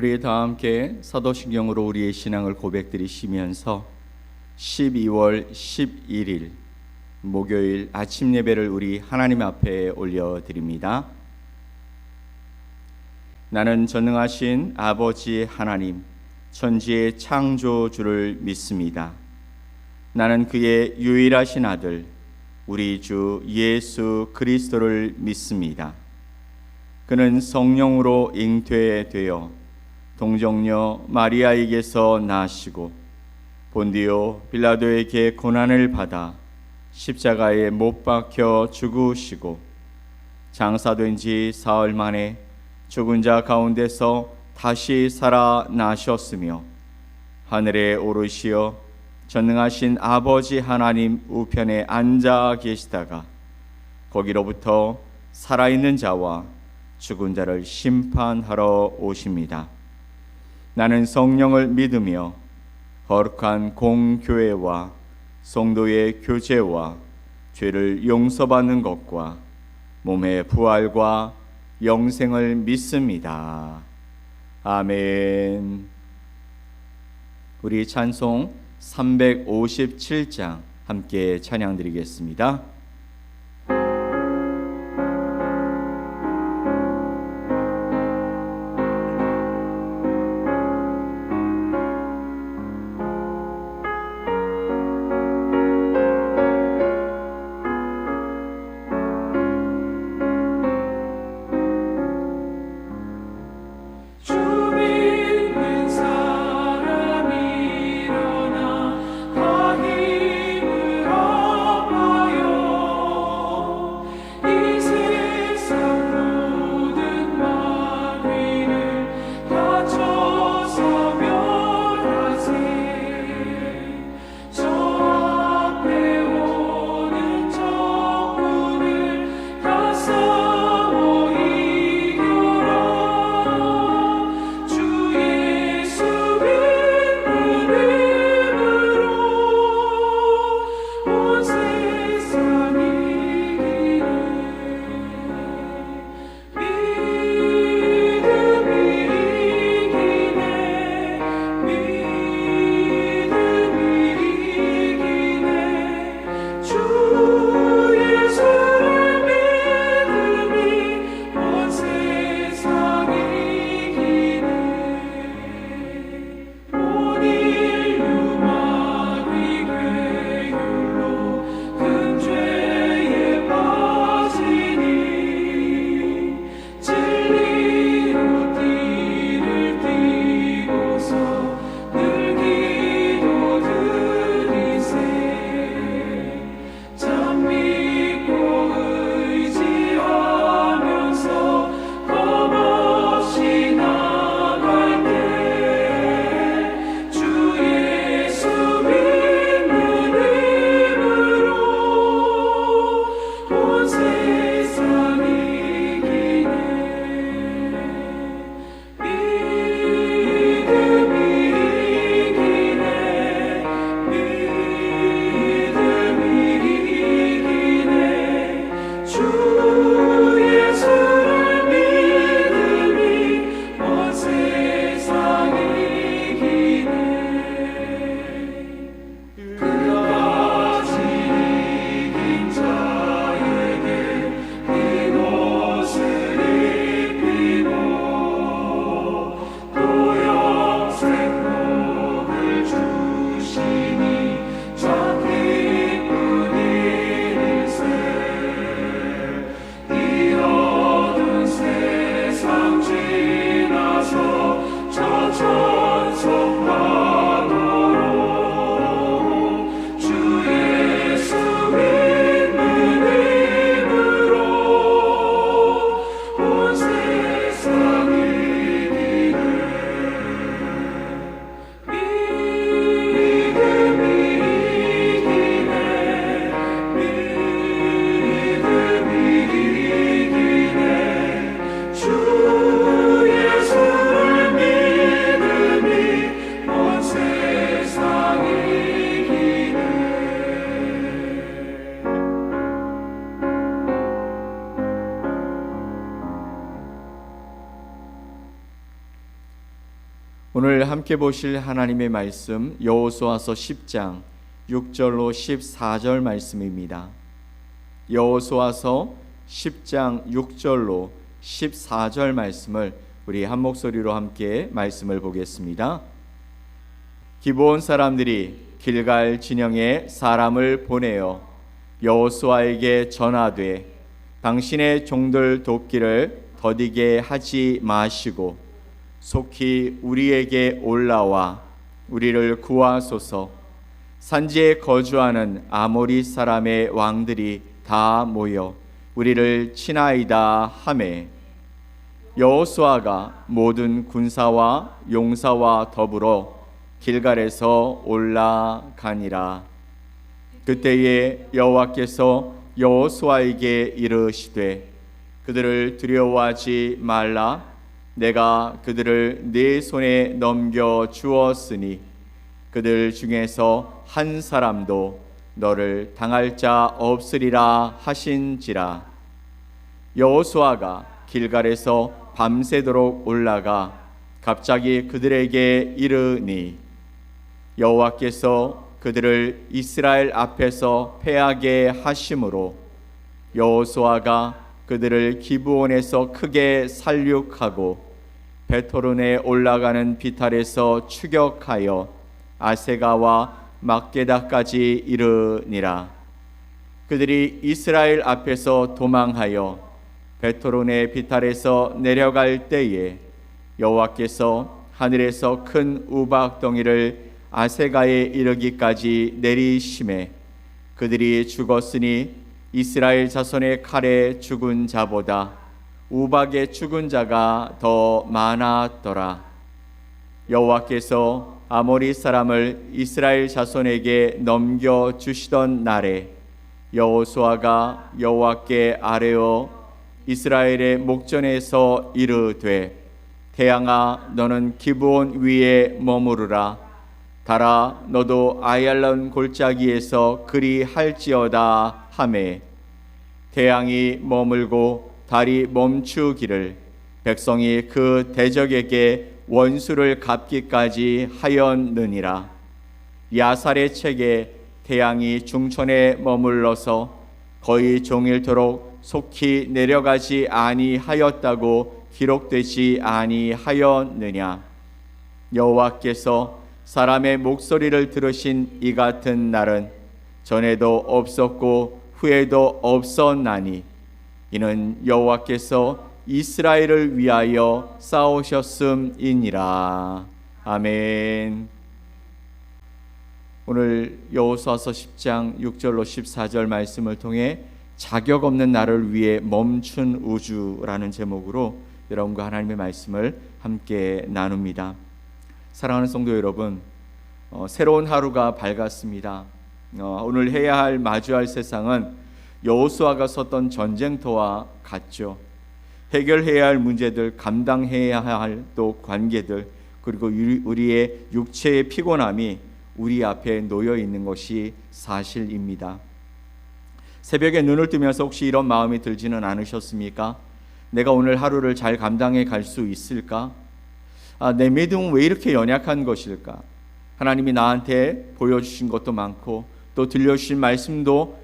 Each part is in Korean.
우리 다 함께 사도신경으로 우리의 신앙을 고백드리시면서 12월 11일 목요일 아침 예배를 우리 하나님 앞에 올려드립니다. 나는 전능하신 아버지 하나님, 천지의 창조주를 믿습니다. 나는 그의 유일하신 아들, 우리 주 예수 그리스도를 믿습니다. 그는 성령으로 잉태되어 동정녀 마리아에게서 나시고 본디오 빌라도에게 고난을 받아 십자가에 못 박혀 죽으시고 장사된 지 사흘 만에 죽은 자 가운데서 다시 살아나셨으며 하늘에 오르시어 전능하신 아버지 하나님 우편에 앉아 계시다가 거기로부터 살아있는 자와 죽은 자를 심판하러 오십니다. 나는 성령을 믿으며 거룩한 공교회와 성도의 교제와 죄를 용서받는 것과 몸의 부활과 영생을 믿습니다. 아멘. 우리 찬송 357장 함께 찬양드리겠습니다. 힘을 얻어요 오늘 함께 보실 하나님의 말씀 여호수아서 10장 6절로 14절 말씀입니다. 여호수아서 10장 6절로 14절 말씀을 우리 한 목소리로 함께 말씀을 보겠습니다. 기브온 사람들이 길갈 진영에 사람을 보내어 여호수아에게 전하되 당신의 종들 돕기를 더디게 하지 마시고 속히 우리에게 올라와 우리를 구하소서. 산지에 거주하는 아모리 사람의 왕들이 다 모여 우리를 치나이다 하매 여호수아가 모든 군사와 용사와 더불어 길갈에서 올라가니라. 그때에 여호와께서 여호수아에게 이르시되 그들을 두려워하지 말라. 내가 그들을 네 손에 넘겨 주었으니 그들 중에서 한 사람도 너를 당할 자 없으리라 하신지라. 여호수아가 길갈에서 밤새도록 올라가 갑자기 그들에게 이르니 여호와께서 그들을 이스라엘 앞에서 패하게 하심으로 여호수아가 그들을 기브온에서 크게 살육하고 베토론에 올라가는 비탈에서 추격하여 아세가와 막게다까지 이르니라. 그들이 이스라엘 앞에서 도망하여 베토론의 비탈에서 내려갈 때에 여호와께서 하늘에서 큰 우박덩이를 아세가에 이르기까지 내리심에 그들이 죽었으니 이스라엘 자손의 칼에 죽은 자보다 우박에 죽은 자가 더 많았더라. 여호와께서 아모리 사람을 이스라엘 자손에게 넘겨 주시던 날에 여호수아가 여호와께 아뢰어 이스라엘의 목전에서 이르되 태양아 너는 기브온 위에 머무르라. 달아 너도 아얄론 골짜기에서 그리 할지어다 하매 태양이 머물고 달이 멈추기를 백성이 그 대적에게 원수를 갚기까지 하였느니라. 야살의 책에 태양이 중천에 머물러서 거의 종일토록 속히 내려가지 아니하였다고 기록되지 아니하였느냐. 여호와께서 사람의 목소리를 들으신 이 같은 날은 전에도 없었고 후에도 없었나니 이는 여호와께서 이스라엘을 위하여 싸우셨음이니라. 아멘. 오늘 여호수아서 10장 6절로 14절 말씀을 통해 자격 없는 나를 위해 멈춘 우주라는 제목으로 여러분과 하나님의 말씀을 함께 나눕니다. 사랑하는 성도 여러분, 새로운 하루가 밝았습니다. 오늘 해야 할 마주할 세상은 여호수아가 섰던 전쟁터와 같죠. 해결해야 할 문제들, 감당해야 할 또 관계들, 그리고 우리의 육체의 피곤함이 우리 앞에 놓여 있는 것이 사실입니다. 새벽에 눈을 뜨면서 혹시 이런 마음이 들지는 않으셨습니까? 내가 오늘 하루를 잘 감당해 갈 수 있을까? 내 믿음은 왜 이렇게 연약한 것일까? 하나님이 나한테 보여주신 것도 많고 또 들려주신 말씀도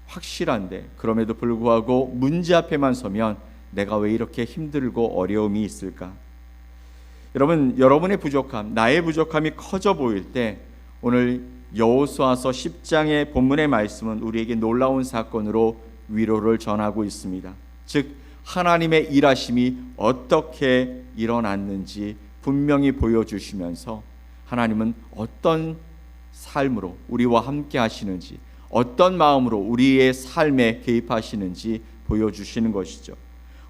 확실한데 그럼에도 불구하고 문제 앞에만 서면 내가 왜 이렇게 힘들고 어려움이 있을까? 여러분, 여러분의 부족함, 나의 부족함이 커져 보일 때 오늘 여호수아서 10장의 본문의 말씀은 우리에게 놀라운 사건으로 위로를 전하고 있습니다. 즉 하나님의 일하심이 어떻게 일어났는지 분명히 보여주시면서 하나님은 어떤 삶으로 우리와 함께 하시는지, 어떤 마음으로 우리의 삶에 개입하시는지 보여주시는 것이죠.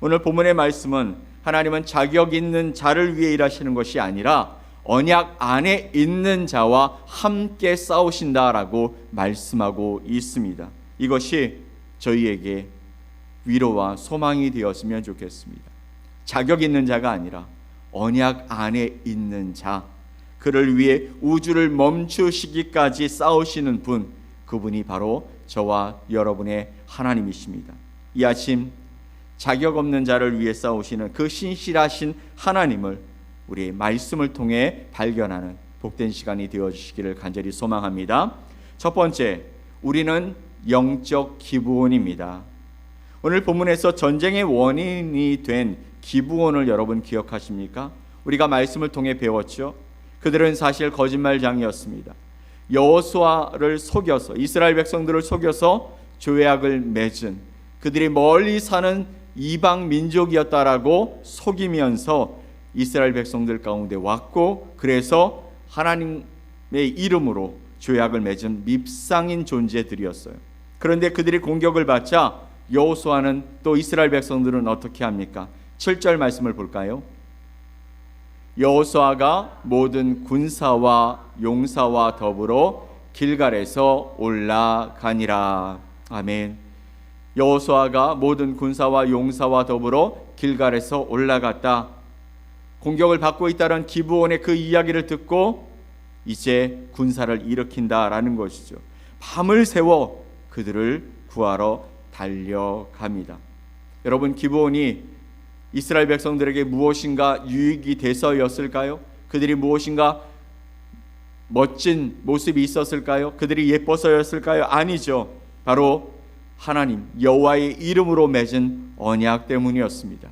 오늘 본문의 말씀은 하나님은 자격 있는 자를 위해 일하시는 것이 아니라 언약 안에 있는 자와 함께 싸우신다라고 말씀하고 있습니다. 이것이 저희에게 위로와 소망이 되었으면 좋겠습니다. 자격 있는 자가 아니라 언약 안에 있는 자, 그를 위해 우주를 멈추시기까지 싸우시는 분, 그분이 바로 저와 여러분의 하나님이십니다. 이 아침 자격 없는 자를 위해 싸우시는 그 신실하신 하나님을 우리 말씀을 통해 발견하는 복된 시간이 되어주시기를 간절히 소망합니다. 첫 번째, 우리는 영적 기브온입니다. 오늘 본문에서 전쟁의 원인이 된 기브온을 여러분 기억하십니까? 우리가 말씀을 통해 배웠죠. 그들은 사실 거짓말장이었습니다. 여호수아를 속여서, 이스라엘 백성들을 속여서 조약을 맺은, 그들이 멀리 사는 이방 민족이었다라고 속이면서 이스라엘 백성들 가운데 왔고, 그래서 하나님의 이름으로 조약을 맺은 밉상인 존재들이었어요. 그런데 그들이 공격을 받자 여호수아는, 또 이스라엘 백성들은 어떻게 합니까? 7절 말씀을 볼까요? 여호수아가 모든 군사와 용사와 더불어 길갈에서 올라가니라. 아멘. 여호수아가 모든 군사와 용사와 더불어 길갈에서 올라갔다. 공격을 받고 있다는 기브온의 그 이야기를 듣고 이제 군사를 일으킨다라는 것이죠. 밤을 새워 그들을 구하러 달려갑니다. 여러분, 기브온이 이스라엘 백성들에게 무엇인가 유익이 돼서였을까요? 그들이 무엇인가 멋진 모습이 있었을까요? 그들이 예뻐서였을까요? 아니죠. 바로 하나님 여호와의 이름으로 맺은 언약 때문이었습니다.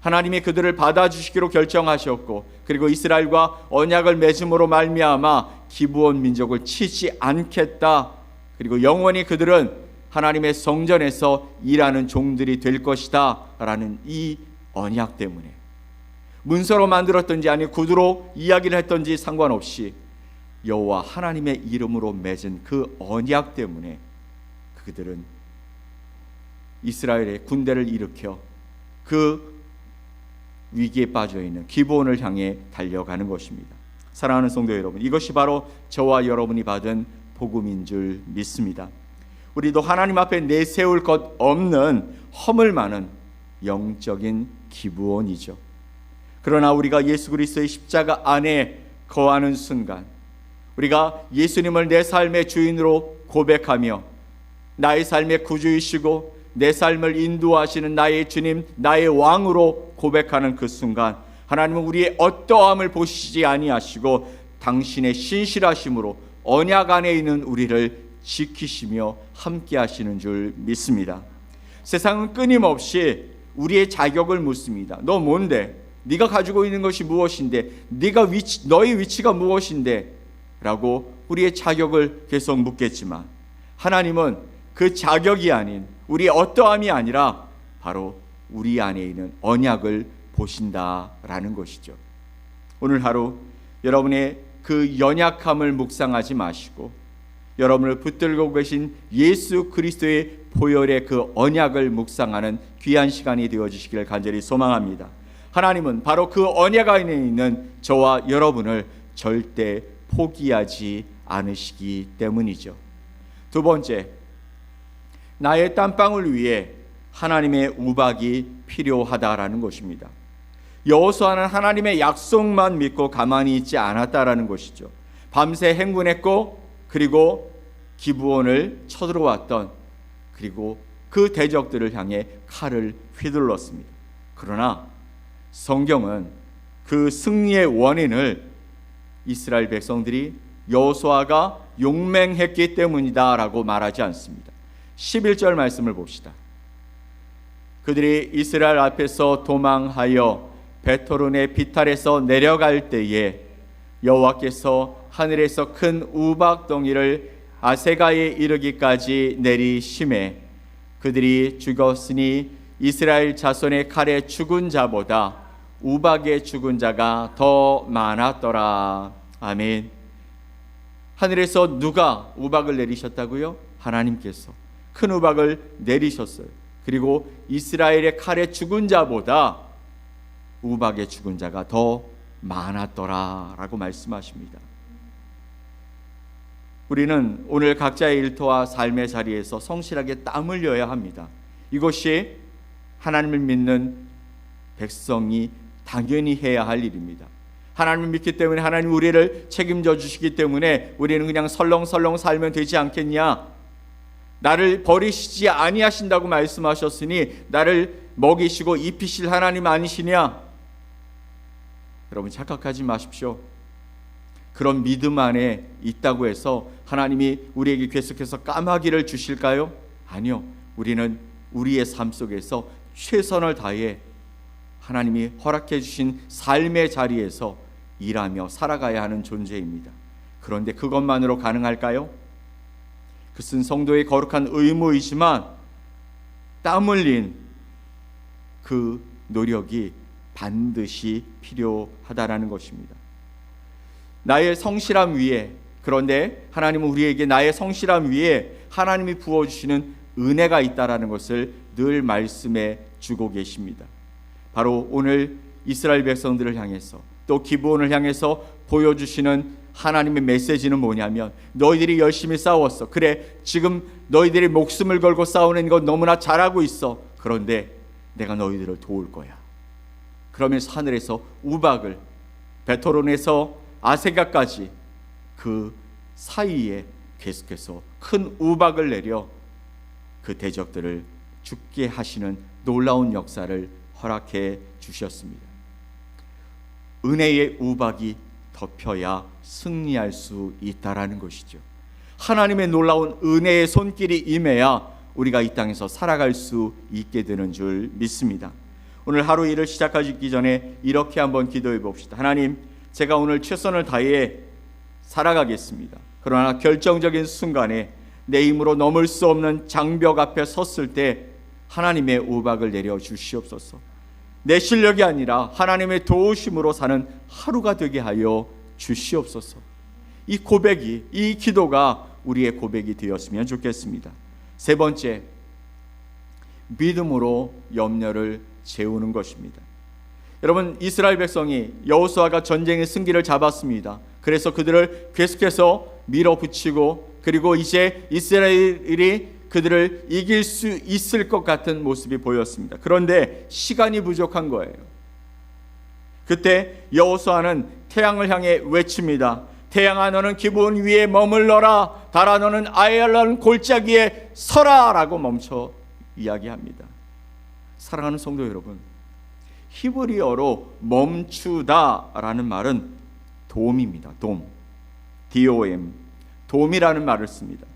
하나님이 그들을 받아주시기로 결정하셨고, 그리고 이스라엘과 언약을 맺음으로 말미암아 기브온 민족을 치지 않겠다, 그리고 영원히 그들은 하나님의 성전에서 일하는 종들이 될 것이다 라는 이 언약 때문에, 문서로 만들었든지 아니 구두로 이야기를 했든지 상관없이 여호와 하나님의 이름으로 맺은 그 언약 때문에 그들은 이스라엘의 군대를 일으켜 그 위기에 빠져있는 기브온을 향해 달려가는 것입니다. 사랑하는 성도 여러분, 이것이 바로 저와 여러분이 받은 복음인 줄 믿습니다. 우리도 하나님 앞에 내세울 것 없는 허물 많은 영적인 기브온이죠. 그러나 우리가 예수 그리스도의 십자가 안에 거하는 순간, 우리가 예수님을 내 삶의 주인으로 고백하며 나의 삶의 구주이시고 내 삶을 인도하시는 나의 주님, 나의 왕으로 고백하는 그 순간, 하나님은 우리의 어떠함을 보시지 아니하시고 당신의 신실하심으로 언약 안에 있는 우리를 지키시며 함께 하시는 줄 믿습니다. 세상은 끊임없이 우리의 자격을 묻습니다. 너 뭔데? 네가 가지고 있는 것이 무엇인데? 너의 위치가 무엇인데? 라고 우리의 자격을 계속 묻겠지만, 하나님은 그 자격이 아닌, 우리의 어떠함이 아니라 바로 우리 안에 있는 언약을 보신다라는 것이죠. 오늘 하루 여러분의 그 연약함을 묵상하지 마시고 여러분을 붙들고 계신 예수 그리스도의 보혈의 그 언약을 묵상하는 귀한 시간이 되어주시기를 간절히 소망합니다. 하나님은 바로 그 언약 안에 있는 저와 여러분을 절대 포기하지 않으시기 때문이죠. 두 번째, 나의 땀방울 위에 하나님의 우박이 필요하다라는 것입니다. 여호수아는 하나님의 약속만 믿고 가만히 있지 않았다라는 것이죠. 밤새 행군했고, 그리고 기브온을 쳐들어왔던, 그리고 그 대적들을 향해 칼을 휘둘렀습니다. 그러나 성경은 그 승리의 원인을 이스라엘 백성들이 여호수아가 용맹했기 때문이다 라고 말하지 않습니다. 11절 말씀을 봅시다. 그들이 이스라엘 앞에서 도망하여 베토른의 비탈에서 내려갈 때에 여호와께서 하늘에서 큰 우박덩이를 아세가에 이르기까지 내리심에 그들이 죽었으니 이스라엘 자손의 칼에 죽은 자보다 우박에 죽은 자가 더 많았더라. 아멘. 하늘에서 누가 우박을 내리셨다고요? 하나님께서 큰 우박을 내리셨어요. 그리고 이스라엘의 칼에 죽은 자보다 우박에 죽은 자가 더 많았더라 라고 말씀하십니다. 우리는 오늘 각자의 일터와 삶의 자리에서 성실하게 땀 흘려야 합니다. 이것이 하나님을 믿는 백성이 당연히 해야 할 일입니다. 하나님을 믿기 때문에 하나님 우리를 책임져 주시기 때문에 우리는 그냥 설렁설렁 살면 되지 않겠냐? 나를 버리시지 아니하신다고 말씀하셨으니 나를 먹이시고 입히실 하나님 아니시냐? 여러분 착각하지 마십시오. 그런 믿음 안에 있다고 해서 하나님이 우리에게 계속해서 까마귀를 주실까요? 아니요. 우리는 우리의 삶 속에서 최선을 다해 하나님이 허락해 주신 삶의 자리에서 일하며 살아가야 하는 존재입니다. 그런데 그것만으로 가능할까요? 그것은 성도의 거룩한 의무이지만 땀 흘린 그 노력이 반드시 필요하다라는 것입니다. 나의 성실함 위에, 그런데 하나님은 우리에게 나의 성실함 위에 하나님이 부어주시는 은혜가 있다라는 것을 늘 말씀해 주고 계십니다. 바로 오늘 이스라엘 백성들을 향해서 또 기브온을 향해서 보여주시는 하나님의 메시지는 뭐냐면, 너희들이 열심히 싸웠어. 그래, 지금 너희들이 목숨을 걸고 싸우는 건 너무나 잘하고 있어. 그런데 내가 너희들을 도울 거야. 그러면서 하늘에서 우박을, 베토론에서 아세가까지 그 사이에 계속해서 큰 우박을 내려 그 대적들을 죽게 하시는 놀라운 역사를 허락해 주셨습니다. 은혜의 우박이 덮여야 승리할 수 있다라는 것이죠. 하나님의 놀라운 은혜의 손길이 임해야 우리가 이 땅에서 살아갈 수 있게 되는 줄 믿습니다. 오늘 하루 일을 시작하기 전에 이렇게 한번 기도해 봅시다. 하나님, 제가 오늘 최선을 다해 살아가겠습니다. 그러나 결정적인 순간에 내 힘으로 넘을 수 없는 장벽 앞에 섰을 때 하나님의 우박을 내려 주시옵소서. 내 실력이 아니라 하나님의 도우심으로 사는 하루가 되게 하여 주시옵소서. 이 고백이, 이 기도가 우리의 고백이 되었으면 좋겠습니다. 세 번째, 믿음으로 염려를 재우는 것입니다. 여러분, 이스라엘 백성이 여호수아가 전쟁의 승기를 잡았습니다. 그래서 그들을 계속해서 밀어붙이고, 그리고 이제 이스라엘이 그들을 이길 수 있을 것 같은 모습이 보였습니다. 그런데 시간이 부족한 거예요. 그때 여호수아는 태양을 향해 외칩니다. 태양아, 너는 기브온 위에 머물러라. 달아, 너는 아얄론 골짜기 위에 서라 라고 멈춰 이야기합니다. 사랑하는 성도 여러분, 히브리어로 멈추다 라는 말은 돔입니다. 돔, DOM, 돔이라는 말을 씁니다.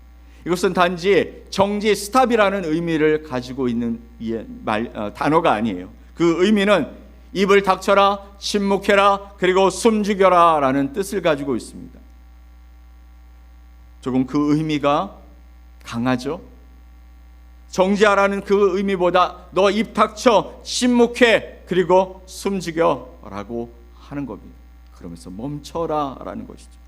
이것은 단지 정지, 스탑이라는 의미를 가지고 있는 단어가 아니에요. 그 의미는 입을 닥쳐라, 침묵해라, 그리고 숨죽여라 라는 뜻을 가지고 있습니다. 조금 그 의미가 강하죠? 정지하라는 그 의미보다 너 입 닥쳐, 침묵해, 그리고 숨죽여 라고 하는 겁니다. 그러면서 멈춰라 라는 것이죠.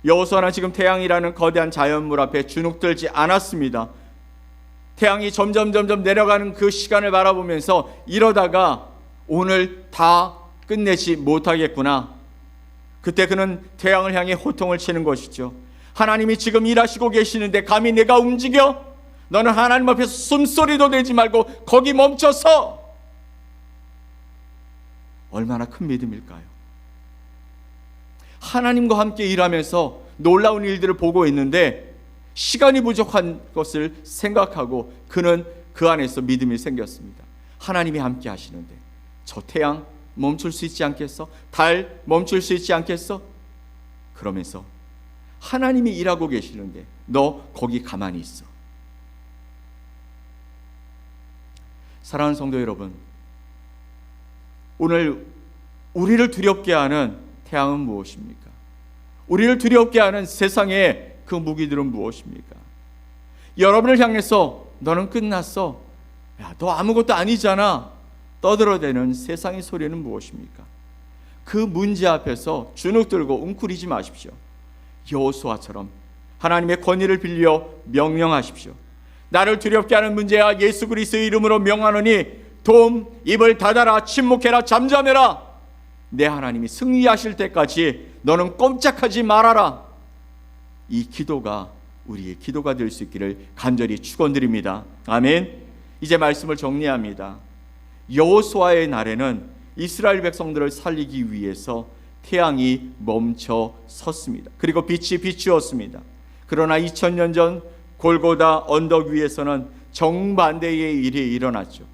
여호수아는 지금 태양이라는 거대한 자연물 앞에 주눅들지 않았습니다. 태양이 점점 내려가는 그 시간을 바라보면서 이러다가 오늘 다 끝내지 못하겠구나. 그때 그는 태양을 향해 호통을 치는 것이죠. 하나님이 지금 일하시고 계시는데 감히 내가 움직여? 너는 하나님 앞에서 숨소리도 내지 말고 거기 멈춰서. 얼마나 큰 믿음일까요? 하나님과 함께 일하면서 놀라운 일들을 보고 있는데 시간이 부족한 것을 생각하고 그는 그 안에서 믿음이 생겼습니다. 하나님이 함께 하시는데 저 태양 멈출 수 있지 않겠어? 달 멈출 수 있지 않겠어? 그러면서 하나님이 일하고 계시는데 너 거기 가만히 있어. 사랑하는 성도 여러분, 오늘 우리를 두렵게 하는 태양은 무엇입니까? 우리를 두렵게 하는 세상의 그 무기들은 무엇입니까? 여러분을 향해서 너는 끝났어, 야, 너 아무것도 아니잖아 떠들어대는 세상의 소리는 무엇입니까? 그 문제 앞에서 주눅 들고 웅크리지 마십시오. 여호수아처럼 하나님의 권위를 빌려 명령하십시오. 나를 두렵게 하는 문제야 예수 그리스도의 이름으로 명하노니 돔, 입을 닫아라, 침묵해라, 잠잠해라. 내 하나님이 승리하실 때까지 너는 꼼짝하지 말아라. 이 기도가 우리의 기도가 될 수 있기를 간절히 축원드립니다. 아멘. 이제 말씀을 정리합니다. 여호수아의 날에는 이스라엘 백성들을 살리기 위해서 태양이 멈춰 섰습니다. 그리고 빛이 비추었습니다. 그러나 2000년 전 골고다 언덕 위에서는 정반대의 일이 일어났죠.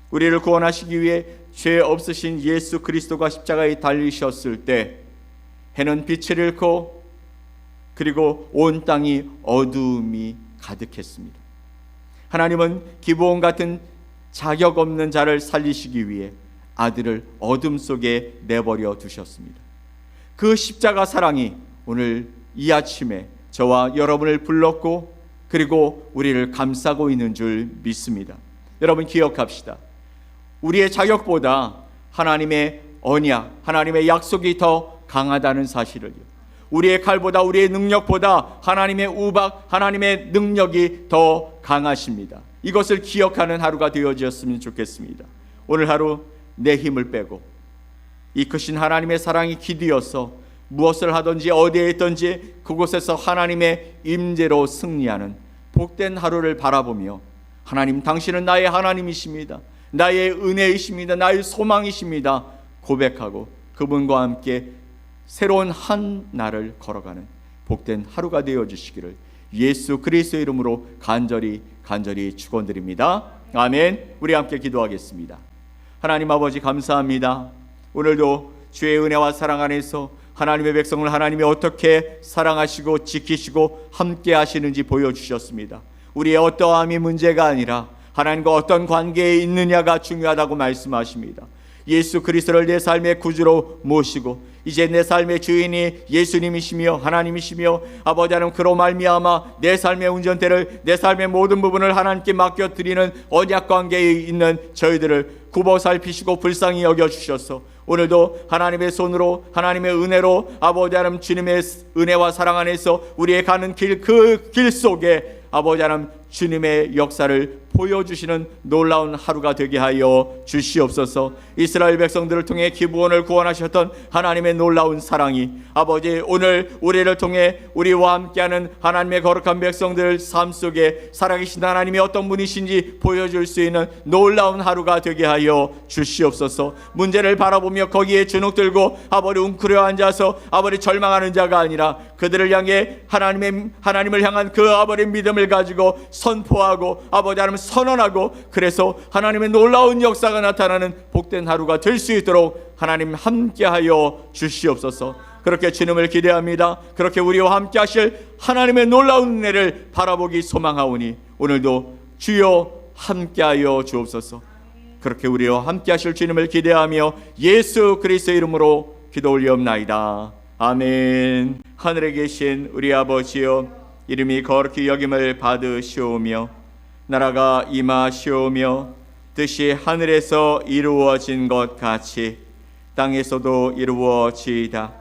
우리를 구원하시기 위해 죄 없으신 예수 그리스도가 십자가에 달리셨을 때 해는 빛을 잃고 그리고 온 땅이 어두움이 가득했습니다. 하나님은 기브온 같은 자격 없는 자를 살리시기 위해 아들을 어둠 속에 내버려 두셨습니다. 그 십자가 사랑이 오늘 이 아침에 저와 여러분을 불렀고 그리고 우리를 감싸고 있는 줄 믿습니다. 여러분 기억합시다. 우리의 자격보다 하나님의 언약, 하나님의 약속이 더 강하다는 사실을요. 우리의 칼보다 우리의 능력보다 하나님의 우박, 하나님의 능력이 더 강하십니다. 이것을 기억하는 하루가 되어지었으면 좋겠습니다. 오늘 하루 내 힘을 빼고 이 크신 하나님의 사랑이 기디어서 무엇을 하든지 어디에 있든지 그곳에서 하나님의 임재로 승리하는 복된 하루를 바라보며 하나님 당신은 나의 하나님이십니다. 나의 은혜이십니다. 나의 소망이십니다. 고백하고 그분과 함께 새로운 한 날을 걸어가는 복된 하루가 되어주시기를 예수 그리스도의 이름으로 간절히 축원드립니다. 아멘. 우리 함께 기도하겠습니다. 하나님 아버지 감사합니다. 오늘도 주의 은혜와 사랑 안에서 하나님의 백성을 하나님이 어떻게 사랑하시고 지키시고 함께 하시는지 보여주셨습니다. 우리의 어떠함이 문제가 아니라 하나님과 어떤 관계에 있느냐가 중요하다고 말씀하십니다. 예수 그리스도를 내 삶의 구주로 모시고 이제 내 삶의 주인이 예수님이시며 하나님이시며 아버지 하나님 그로 말미암아 내 삶의 운전대를 내 삶의 모든 부분을 하나님께 맡겨드리는 언약 관계에 있는 저희들을 굽어 살피시고 불쌍히 여겨주셔서 오늘도 하나님의 손으로 하나님의 은혜로 아버지 하나님 주님의 은혜와 사랑 안에서 우리의 가는 길 그 길 속에 아버지 하나님 주님의 역사를 보여주시는 놀라운 하루가 되게 하여 주시옵소서. 이스라엘 백성들을 통해 기브온을 구원하셨던 하나님의 놀라운 사랑이 아버지 오늘 우리를 통해 우리와 함께하는 하나님의 거룩한 백성들 삶 속에 살아계신 하나님이 어떤 분이신지 보여줄 수 있는 놀라운 하루가 되게 하여 주시옵소서. 문제를 바라보며 거기에 주눅 들고 아버지 웅크려 앉아서 아버지 절망하는 자가 아니라 그들을 향해 하나님을 향한 그 아버지 믿음을 가지고 선포하고 아버지 하나님 선언하고 그래서 하나님의 놀라운 역사가 나타나는 복된 하루가 될 수 있도록 하나님 함께하여 주시옵소서. 그렇게 주님을 기대합니다. 그렇게 우리와 함께 하실 하나님의 놀라운 은혜를 바라보기 소망하오니 오늘도 주여 함께하여 주옵소서. 그렇게 우리와 함께 하실 주님을 기대하며 예수 그리스도의 이름으로 기도 올리옵나이다. 아멘. 하늘에 계신 우리 아버지여 이름이 거룩히 여김을 받으시오며 나라가 임하시오며 뜻이 하늘에서 이루어진 것 같이 땅에서도 이루어지이다.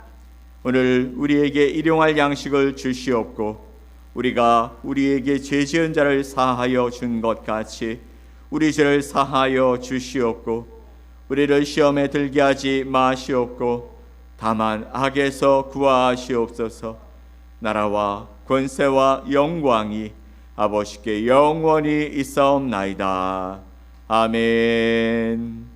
오늘 우리에게 일용할 양식을 주시옵고 우리가 우리에게 죄 지은 자를 사하여 준 것 같이 우리 죄를 사하여 주시옵고 우리를 시험에 들게 하지 마시옵고 다만 악에서 구하시옵소서. 나라와 권세와 영광이 아버지께 영원히 있사옵나이다. 아멘.